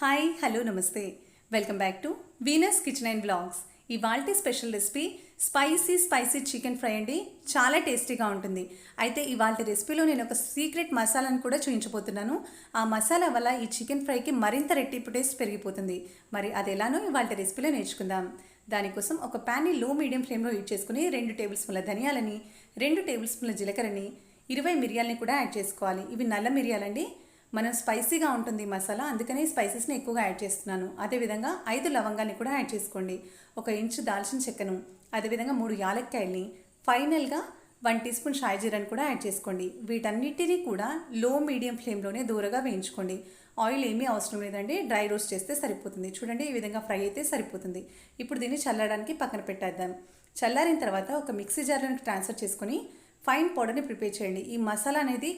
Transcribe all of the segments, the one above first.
Hi hello నమస్తే welcome back to Venus kitchen and blogs. ఇవాల్టి special recipe spicy chicken fry అండి. చాలా టేస్టీగా ఉంటుంది. అయితే ఇవాల్టి రెసిపీలో నేను ఒక సీక్రెట్ మసాలాను కూడా చూపించబోతున్నాను. ఆ మసాలా వల్ల ఈ చికెన్ ఫ్రైకి మరింత రెట్టింపు టేస్ట్ పెరిగిపోతుంది. మరి అది ఎలానో ఇవాల్టి రెసిపీలో నేర్చుకుందాం. దానికోసం ఒక ప్యాన్ని లో మీడియం ఫ్లేమ్లో హీట్ చేసుకుని 2 టేబుల్ స్పూన్ల ధనియాలని, 2 టేబుల్ స్పూన్ల జీలకర్రని, 20 మిరియాలని కూడా యాడ్ చేసుకోవాలి. ఇవి నల్ల మిరియాలండి. మనం స్పైసీగా ఉంటుంది మసాలా, అందుకని స్పైసెస్ని ఎక్కువగా యాడ్ చేస్తున్నాను. అదేవిధంగా 5 లవంగాన్ని కూడా యాడ్ చేసుకోండి. 1 ఇంచు దాల్చిన చెక్కను, అదేవిధంగా 3 యాలక్కాయల్ని, ఫైనల్గా 1 టీ స్పూన్ షాజీరాని కూడా యాడ్ చేసుకోండి. వీటన్నిటినీ కూడా లో మీడియం ఫ్లేమ్లోనే దూరగా వేయించుకోండి. ఆయిల్ ఏమీ అవసరం లేదండి, డ్రై రోస్ట్ చేస్తే సరిపోతుంది. చూడండి, ఈ విధంగా ఫ్రై అయితే సరిపోతుంది. ఇప్పుడు దీన్ని చల్లడానికి పక్కన పెట్టేద్దాం. చల్లారిన తర్వాత ఒక మిక్సీ జార్లోకి ట్రాన్స్ఫర్ చేసుకొని ఫైన్ పౌడర్ని ప్రిపేర్ చేయండి. ఈ మసాలా అనేది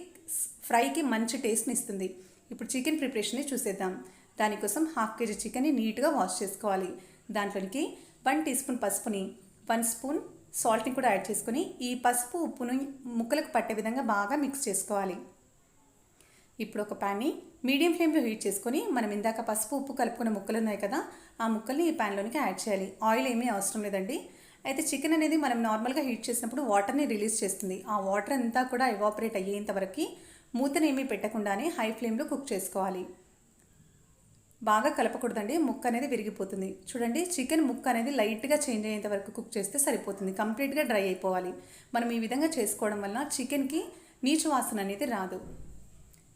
ఫ్రైకి మంచి టేస్ట్ని ఇస్తుంది. ఇప్పుడు చికెన్ ప్రిపరేషన్ని చూసేద్దాం. దానికోసం 1/2 కేజీ చికెన్ని నీట్గా వాష్ చేసుకోవాలి. దాంట్లోనికి 1 టీ స్పూన్ పసుపుని, 1 స్పూన్ సాల్ట్ని కూడా యాడ్ చేసుకొని ఈ పసుపు ఉప్పును ముక్కలకు పట్టే విధంగా బాగా మిక్స్ చేసుకోవాలి. ఇప్పుడు ఒక ప్యాన్ని మీడియం ఫ్లేమ్లో హీట్ చేసుకొని మనం ఇందాక పసుపు ఉప్పు కలుపుకున్న ముక్కలు ఉన్నాయి కదా, ఆ ముక్కల్ని ఈ ప్యాన్లోనికి యాడ్ చేయాలి. ఆయిల్ ఏమీ అవసరం లేదండి. అయితే చికెన్ అనేది మనం నార్మల్గా హీట్ చేసినప్పుడు వాటర్ని రిలీజ్ చేస్తుంది. ఆ వాటర్ అంతా కూడా ఎవాపరేట్ అయ్యేంత వరకు మూతను ఏమీ పెట్టకుండానే హై ఫ్లేమ్లో కుక్ చేసుకోవాలి. బాగా కలపకూడదండి, ముక్క అనేది విరిగిపోతుంది. చూడండి, చికెన్ ముక్క అనేది లైట్గా చేంజ్ అయ్యేంత వరకు కుక్ చేస్తే సరిపోతుంది. కంప్లీట్గా డ్రై అయిపోవాలి. మనం ఈ విధంగా చేసుకోవడం వల్ల చికెన్కి నీచు వాసన అనేది రాదు.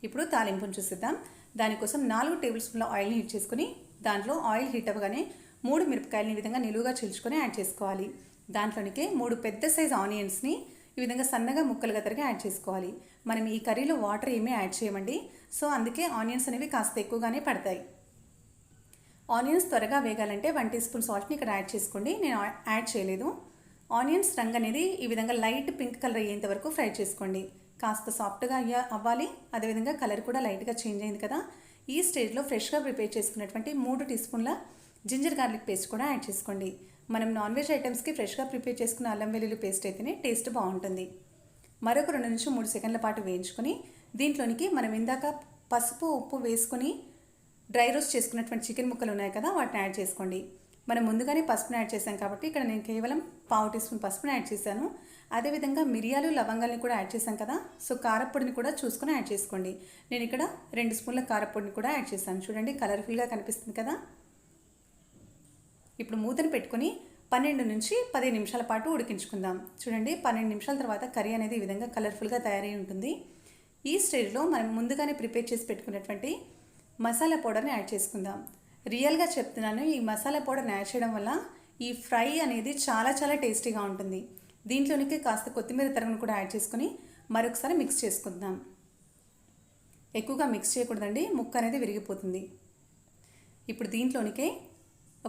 ఇప్పుడు తాలింపును చూసిద్దాం. దానికోసం 4 టేబుల్ స్పూన్ల ఆయిల్ని హీట్ చేసుకుని దాంట్లో ఆయిల్ హీట్ అవ్వగానే 3 మిరపకాయలని ఈ విధంగా నిలువుగా చీల్చుకొని యాడ్ చేసుకోవాలి. దాంట్లోనికి 3 పెద్ద సైజ్ ఆనియన్స్ని ఈ విధంగా సన్నగా ముక్కలుగా తరిగి యాడ్ చేసుకోవాలి. మనం ఈ కర్రీలో వాటర్ ఏమీ యాడ్ చేయమండి, సో అందుకే ఆనియన్స్ అనేవి కాస్త ఎక్కువగానే పడతాయి. ఆనియన్స్ త్వరగా వేగాలంటే 1 టీ స్పూన్ సాల్ట్ని ఇక్కడ యాడ్ చేసుకోండి. నేను యాడ్ చేయలేదు. ఆనియన్స్ రంగు అనేది ఈ విధంగా లైట్ పింక్ కలర్ అయ్యేంత వరకు ఫ్రై చేసుకోండి. కాస్త సాఫ్ట్గా అవ్వాలి. అదేవిధంగా కలర్ కూడా లైట్గా చేంజ్ అయింది కదా, ఈ స్టేజ్లో ఫ్రెష్గా ప్రిపేర్ చేసుకున్నటువంటి 3 టీ స్పూన్ల జింజర్ గార్లిక్ పేస్ట్ కూడా యాడ్ చేసుకోండి. మనం నాన్ వెజ్ ఐటమ్స్కి ఫ్రెష్గా ప్రిపేర్ చేసుకున్న అల్లం వెల్లుల్లి పేస్ట్ అయితేనే టేస్ట్ బాగుంటుంది. మరొక 2 నుంచి 3 సెకండ్ల పాటు వేయించుకొని దీంట్లోనికి మనం ఇందాక పసుపు ఉప్పు వేసుకొని డ్రై రోస్ట్ చేసుకున్నటువంటి చికెన్ ముక్కలు ఉన్నాయి కదా, వాటిని యాడ్ చేసుకోండి. మనం ముందుగానే పసుపుని యాడ్ చేసాం కాబట్టి ఇక్కడ నేను కేవలం 1/2 టీ స్పూన్ పసుపుని యాడ్ చేశాను. అదేవిధంగా మిరియాలు లవంగాల్ని కూడా యాడ్ చేశాం కదా, సో కారప్పొడిని కూడా చూసుకొని యాడ్ చేసుకోండి. నేను ఇక్కడ 2 స్పూన్ల కారప్పొడిని కూడా యాడ్ చేశాను. చూడండి, కలర్ఫుల్గా కనిపిస్తుంది కదా. ఇప్పుడు మూతను పెట్టుకొని 12 నుంచి 15 నిమిషాల పాటు ఉడికించుకుందాం. చూడండి, 12 నిమిషాల తర్వాత కర్రీ అనేది ఈ విధంగా కలర్ఫుల్గా తయారై ఉంటుంది. ఈ స్టేజ్లో మనం ముందుగానే ప్రిపేర్ చేసి పెట్టుకున్నటువంటి మసాలా పౌడర్ని యాడ్ చేసుకుందాం. రియల్గా చెప్తున్నాను, ఈ మసాలా పౌడర్ని యాడ్ చేయడం వల్ల ఈ ఫ్రై అనేది చాలా చాలా టేస్టీగా ఉంటుంది. దీంట్లోనికి కాస్త కొత్తిమీర తరుగును కూడా యాడ్ చేసుకొని మరొకసారి మిక్స్ చేసుకుందాం. ఎక్కువగా మిక్స్ చేయకూడదండి, ముక్క అనేది విరిగిపోతుంది. ఇప్పుడు దీంట్లోనికే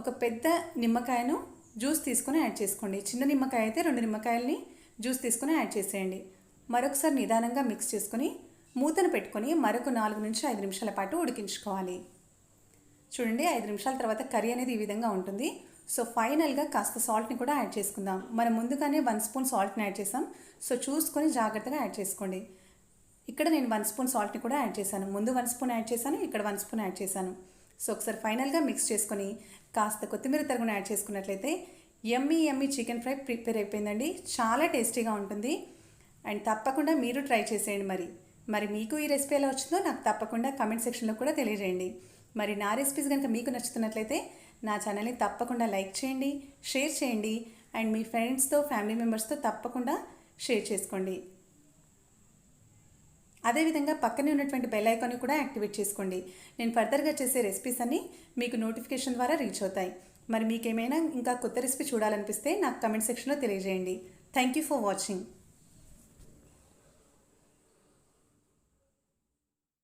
ఒక పెద్ద నిమ్మకాయను జ్యూస్ తీసుకొని యాడ్ చేసుకోండి. చిన్న నిమ్మకాయ అయితే 2 నిమ్మకాయలని జ్యూస్ తీసుకొని యాడ్ చేసేయండి. మరొకసారి నిదానంగా మిక్స్ చేసుకొని మూతను పెట్టుకొని మరొక 4 నుంచి 5 నిమిషాల పాటు ఉడికించుకోవాలి. చూడండి, 5 నిమిషాల తర్వాత కర్రీ అనేది ఈ విధంగా ఉంటుంది. సో ఫైనల్గా కాస్త సాల్ట్ని కూడా యాడ్ చేసుకుందాం. మనం ముందుగానే 1 స్పూన్ సాల్ట్ని యాడ్ చేసాం, సో చూసుకొని జాగ్రత్తగా యాడ్ చేసుకోండి. ఇక్కడ నేను 1 స్పూన్ సాల్ట్ని కూడా యాడ్ చేశాను. ముందు 1 స్పూన్ యాడ్ చేశాను, ఇక్కడ 1 స్పూన్ యాడ్ చేశాను. సో ఒకసారి ఫైనల్గా మిక్స్ చేసుకొని కాస్త కొత్తిమీర తరుగును యాడ్ చేసుకున్నట్లయితే యమ్మీ చికెన్ ఫ్రై ప్రిపేర్ అయిపోయిందండి. చాలా టేస్టీగా ఉంటుంది. అండ్ తప్పకుండా మీరు ట్రై చేసేయండి. మరి మీకు ఈ రెసిపీ ఎలా వచ్చిందో నాకు తప్పకుండా కమెంట్ సెక్షన్లో కూడా తెలియజేయండి. మరి నా రెసిపీస్ కనుక మీకు నచ్చుతున్నట్లయితే నా ఛానల్ని తప్పకుండా లైక్ చేయండి, షేర్ చేయండి, అండ్ మీ ఫ్రెండ్స్తో ఫ్యామిలీ మెంబర్స్తో తప్పకుండా షేర్ చేసుకోండి. అదేవిధంగా పక్కనే ఉన్నటువంటి బెల్ ఐకాన్ని కూడా యాక్టివేట్ చేసుకోండి. నేను ఫర్దర్గా చేసే రెసిపీస్ అన్నీ మీకు నోటిఫికేషన్ ద్వారా రీచ్ అవుతాయి. మరి మీకేమైనా ఇంకా కొత్త రెసిపీ చూడాలనిపిస్తే నాకు కమెంట్ సెక్షన్లో తెలియజేయండి. Thank you for watching.